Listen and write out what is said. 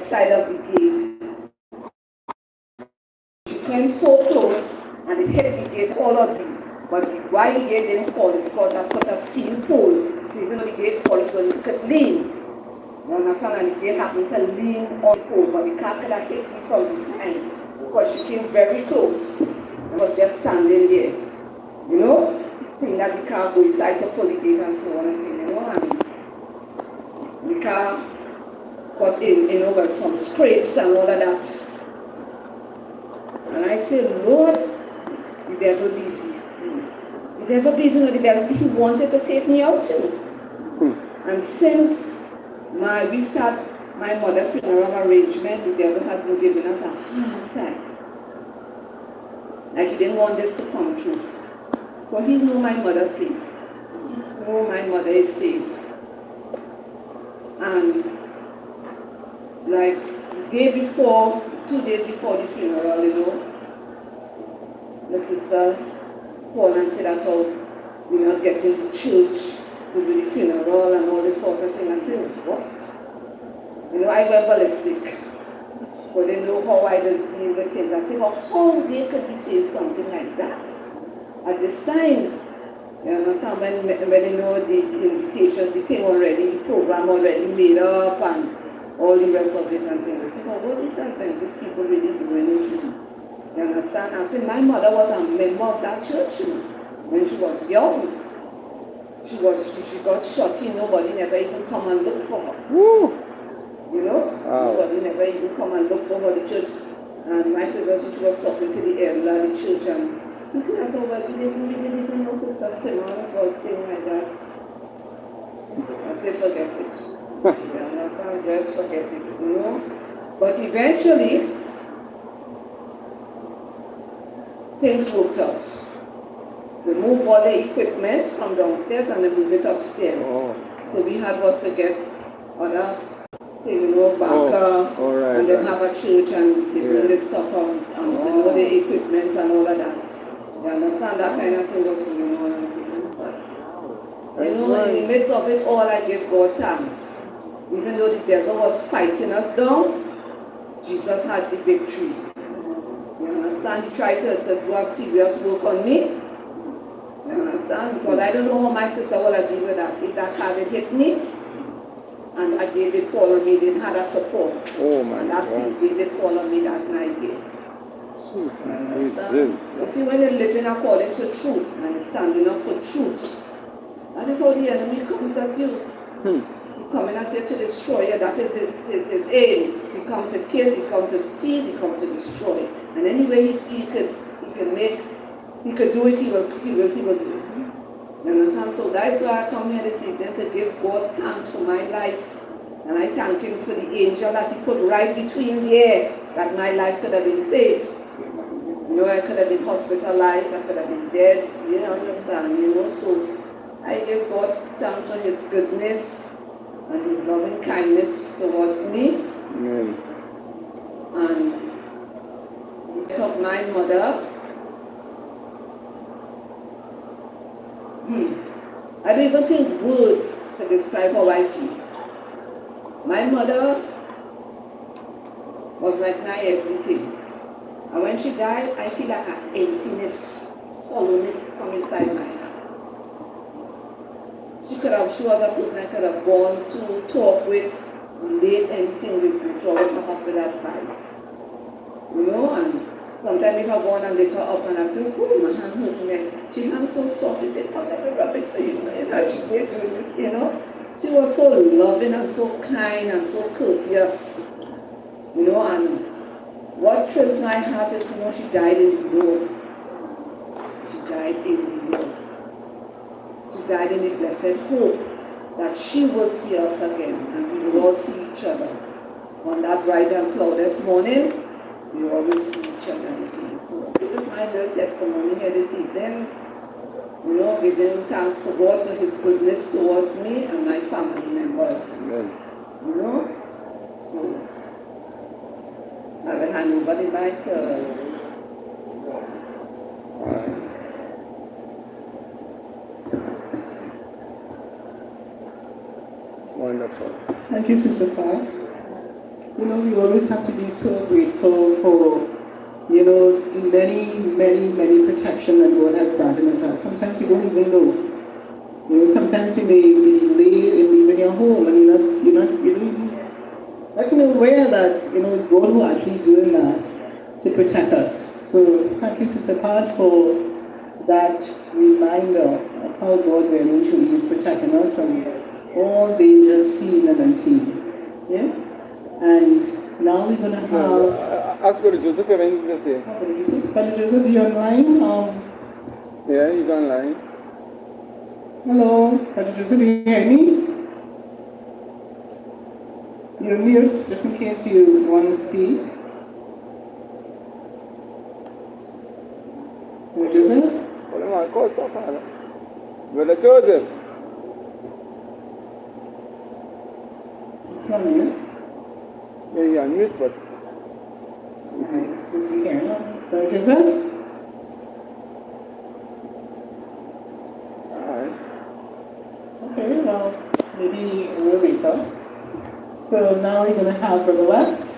side of the gate. She came so close and it hit the gate, followed me. But why the gate didn't fall because I put a steel pole. So even though the gate falls, but it could lean. You understand? And the gate happened to lean on the pole, but the car could have hit me from behind because she came very close. I was just standing there. You know? Seeing that the car go inside to pull the gate and so on, you know, and the car got in, you know, with some scrapes and all of that. And I said, Lord, the devil busy. The devil busy, the devil, he wanted to take me out too. And since we start my mother's funeral arrangement, the devil has been giving us a hard time. Like he didn't want this to come true. But he knew my mother saved. He knew my mother is saved. And like the day before, 2 days before the funeral, you know, the sister called and said that we're not getting to church to do the funeral and all this sort of thing. I said, what? You know, I went ballistic. But they know how I was dealing with things. I said, well, how they could be saying something like that? At this time, you understand, when they know the invitation, the thing already, the program already made up and all the rest of it and things. I said, well, what is that thing? These people really doing it? You understand? I said, my mother was a member of that church when she was young. She got shot, nobody never even come and look for her. Woo. You know? Wow. Nobody never even come and look for her, the church. And my sister, she was talking to the elder of the church and you see, I thought, well, we didn't even know Sister Simon was saying like that. I said, forget it. You understand? Just forget it, you know? But eventually, things worked out. They moved all the equipment from downstairs and they moved it upstairs. Oh. So we had was to get other things, you know, back and then have a church and they bring the stuff out and you know, the equipment and all of that. You understand that kind of thing was going on and things. But, you know, in the midst of it all, I give God thanks. Even though the devil was fighting us down, Jesus had the victory. You understand? He tried to do a serious work on me. You understand? Because I don't know how my sister would have dealt with that. If that car had hit me, and a day they followed me, they had a support. Oh my and that's God. the day they followed me that night there. You see, when you're living according to truth and you're standing up for truth, that is how the enemy comes at you. He's coming at you to destroy you. That is his aim. He comes to kill, he comes to steal, he comes to destroy. And any way he sees he could do it, he will do it. You understand? So that's why I come here this evening to give God thanks for my life. And I thank him for the angel that he put right between there, that my life could have been saved. You know, I could have been hospitalized, I could have been dead, you understand, you know, so I give God thanks for his goodness and his loving kindness towards me. Amen. And the death of my mother, I don't even think words to describe how I feel. My mother was like my everything. And when she died, I feel like an emptiness, hollowness come inside my heart. She was a person I could have gone to talk with, relate anything with me. She always come up with advice. You know, and sometimes if I go on and lift her up and I say, oh, my hand hurt me. She hands so soft, she said, oh, let me rub it for you. You know, she did do this, you know. She was so loving and so kind and so courteous. You know, and what thrills my heart is to know she died in the Lord. She died in the Lord. She died in the blessed hope that she will see us again and we will all see each other. On that bright and cloudless morning, we always see each other. So this is my little testimony here this evening. You know, giving thanks to God for his goodness towards me and my family members. Amen. You know? So I will hand over the mic to Wonderful. Thank you, Sister Fox. we always have to be so grateful for, many protection that God has granted us. Sometimes you don't even know. Sometimes you may be leaving your home and you don't even aware that, it's God who actually doing that to protect us. So thank you, Sister Pat, for that reminder of how God really truly is protecting us from all dangers seen and unseen. Yeah? And now we're going to have... Ask Brother Joseph if anything to say. Brother Joseph, are you online? Yeah, he's online. Hello, Brother Joseph, you hear me? You're mute, just in case you want to speak. Brother Joseph? Hold on, call Papa. Brother Joseph. It's not mute. Yeah, you're on mute, but... Alright, so you hear us. Brother Joseph? Alright. Okay, well, maybe a little later. So now we're going to have Brother West.